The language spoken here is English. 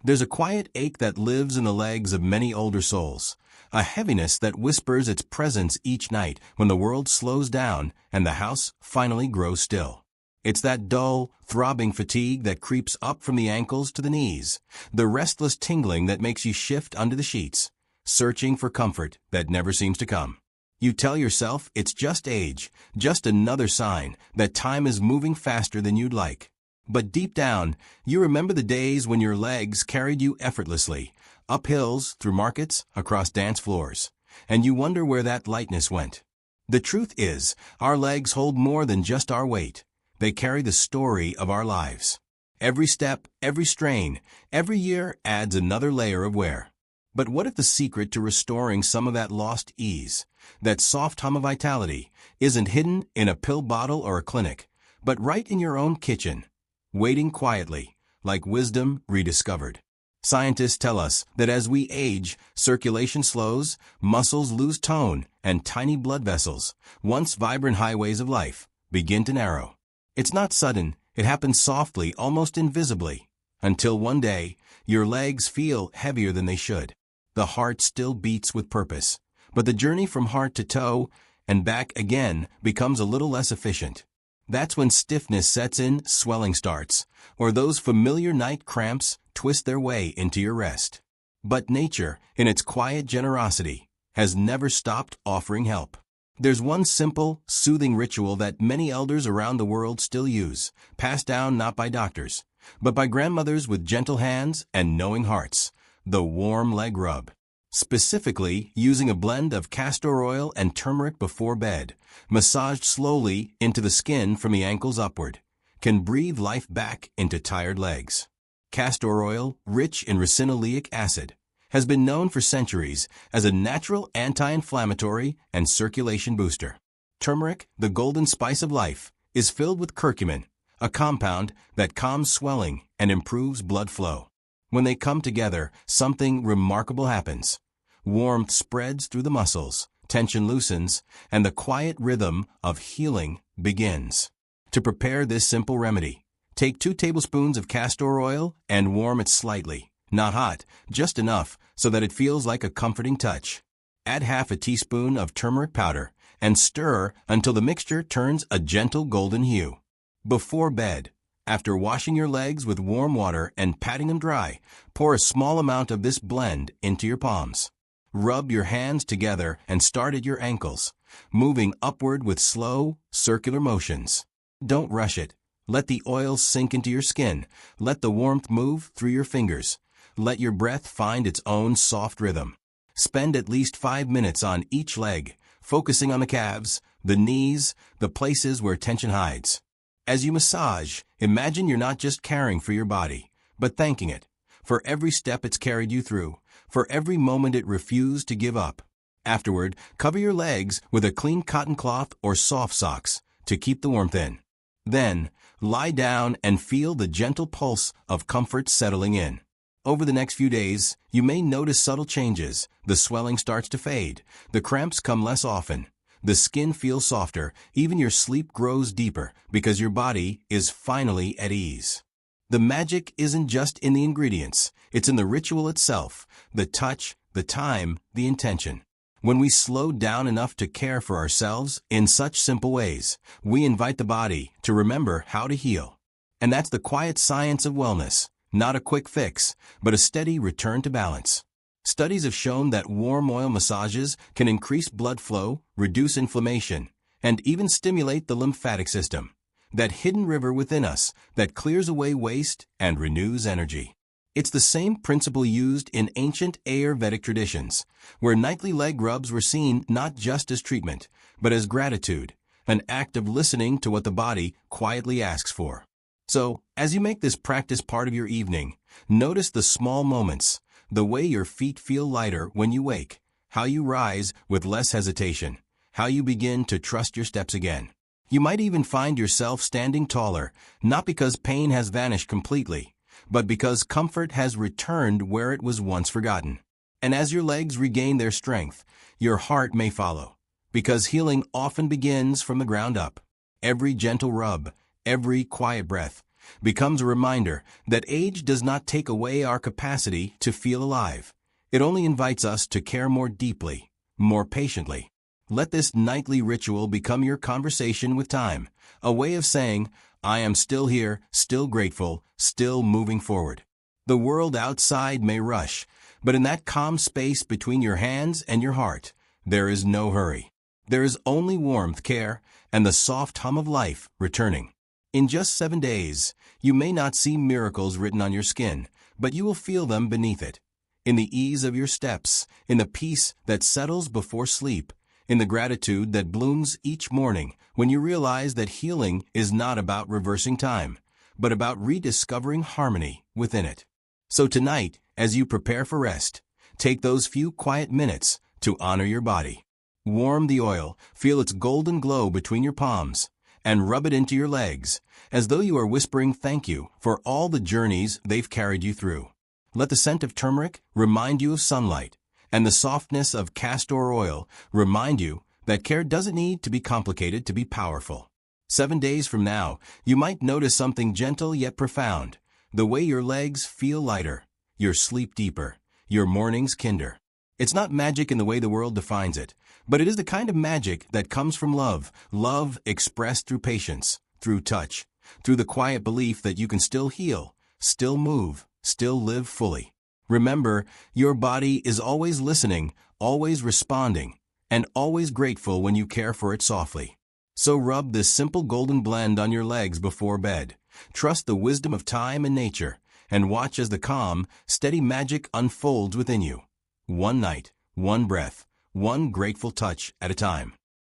There's a quiet ache that lives in the legs of many older souls, a heaviness that whispers its presence each night when the world slows down and the house finally grows still. It's that dull, throbbing fatigue that creeps up from the ankles to the knees, the restless tingling that makes you shift under the sheets, searching for comfort that never seems to come. You tell yourself it's just age, just another sign that time is moving faster than you'd like. But deep down, you remember the days when your legs carried you effortlessly, up hills, through markets, across dance floors, and you wonder where that lightness went. The truth is, our legs hold more than just our weight. They carry the story of our lives. Every step, every strain, every year adds another layer of wear. But what if the secret to restoring some of that lost ease, that soft hum of vitality, isn't hidden in a pill bottle or a clinic, but right in your own kitchen, waiting quietly, like wisdom rediscovered? Scientists tell us that as we age, circulation slows, muscles lose tone, and tiny blood vessels, once vibrant highways of life, begin to narrow. It's not sudden, it happens softly, almost invisibly, until one day, your legs feel heavier than they should. The heart still beats with purpose, but the journey from heart to toe and back again becomes a little less efficient. That's when stiffness sets in, swelling starts, or those familiar night cramps twist their way into your rest. But nature, in its quiet generosity, has never stopped offering help. There's one simple, soothing ritual that many elders around the world still use, passed down not by doctors, but by grandmothers with gentle hands and knowing hearts: the warm leg rub. Specifically, using a blend of castor oil and turmeric before bed, massaged slowly into the skin from the ankles upward, can breathe life back into tired legs. Castor oil, rich in ricinoleic acid, has been known for centuries as a natural anti-inflammatory and circulation booster. Turmeric, the golden spice of life, is filled with curcumin, a compound that calms swelling and improves blood flow. When they come together, something remarkable happens. Warmth spreads through the muscles, tension loosens, and the quiet rhythm of healing begins. To prepare this simple remedy, take 2 tablespoons of castor oil and warm it slightly. Not hot, just enough so that it feels like a comforting touch. Add half a teaspoon of turmeric powder and stir until the mixture turns a gentle golden hue. Before bed, after washing your legs with warm water and patting them dry, pour a small amount of this blend into your palms. Rub your hands together and start at your ankles, moving upward with slow, circular motions. Don't rush it. Let the oil sink into your skin. Let the warmth move through your fingers. Let your breath find its own soft rhythm. Spend at least 5 minutes on each leg, focusing on the calves, the knees, the places where tension hides. As you massage, imagine you're not just caring for your body, but thanking it for every step it's carried you through, for every moment it refused to give up. Afterward, cover your legs with a clean cotton cloth or soft socks to keep the warmth in. Then, lie down and feel the gentle pulse of comfort settling in. Over the next few days, you may notice subtle changes. The swelling starts to fade, the cramps come less often, the skin feels softer, even your sleep grows deeper because your body is finally at ease. The magic isn't just in the ingredients, it's in the ritual itself, the touch, the time, the intention. When we slow down enough to care for ourselves in such simple ways, we invite the body to remember how to heal. And that's the quiet science of wellness, not a quick fix, but a steady return to balance. Studies have shown that warm oil massages can increase blood flow, reduce inflammation, and even stimulate the lymphatic system, that hidden river within us that clears away waste and renews energy. It's the same principle used in ancient Ayurvedic traditions, where nightly leg rubs were seen not just as treatment, but as gratitude, an act of listening to what the body quietly asks for. So, as you make this practice part of your evening, notice the small moments, the way your feet feel lighter when you wake, how you rise with less hesitation, how you begin to trust your steps again. You might even find yourself standing taller, not because pain has vanished completely, but because comfort has returned where it was once forgotten. And as your legs regain their strength, your heart may follow, because healing often begins from the ground up. Every gentle rub, every quiet breath, becomes a reminder that age does not take away our capacity to feel alive. It only invites us to care more deeply, more patiently. Let this nightly ritual become your conversation with time, a way of saying, I am still here, still grateful, still moving forward. The world outside may rush, but in that calm space between your hands and your heart, there is no hurry. There is only warmth, care, and the soft hum of life returning. In just 7 days, you may not see miracles written on your skin, but you will feel them beneath it. In the ease of your steps, in the peace that settles before sleep, in the gratitude that blooms each morning when you realize that healing is not about reversing time, but about rediscovering harmony within it. So tonight, as you prepare for rest, take those few quiet minutes to honor your body. Warm the oil, feel its golden glow between your palms, and rub it into your legs, as though you are whispering thank you for all the journeys they've carried you through. Let the scent of turmeric remind you of sunlight, and the softness of castor oil remind you that care doesn't need to be complicated to be powerful. 7 days from now, you might notice something gentle yet profound, the way your legs feel lighter, your sleep deeper, your mornings kinder. It's not magic in the way the world defines it, but it is the kind of magic that comes from love, love expressed through patience, through touch, through the quiet belief that you can still heal, still move, still live fully. Remember, your body is always listening, always responding, and always grateful when you care for it softly. So rub this simple golden blend on your legs before bed. Trust the wisdom of time and nature, and watch as the calm, steady magic unfolds within you. One night, one breath, one grateful touch at a time.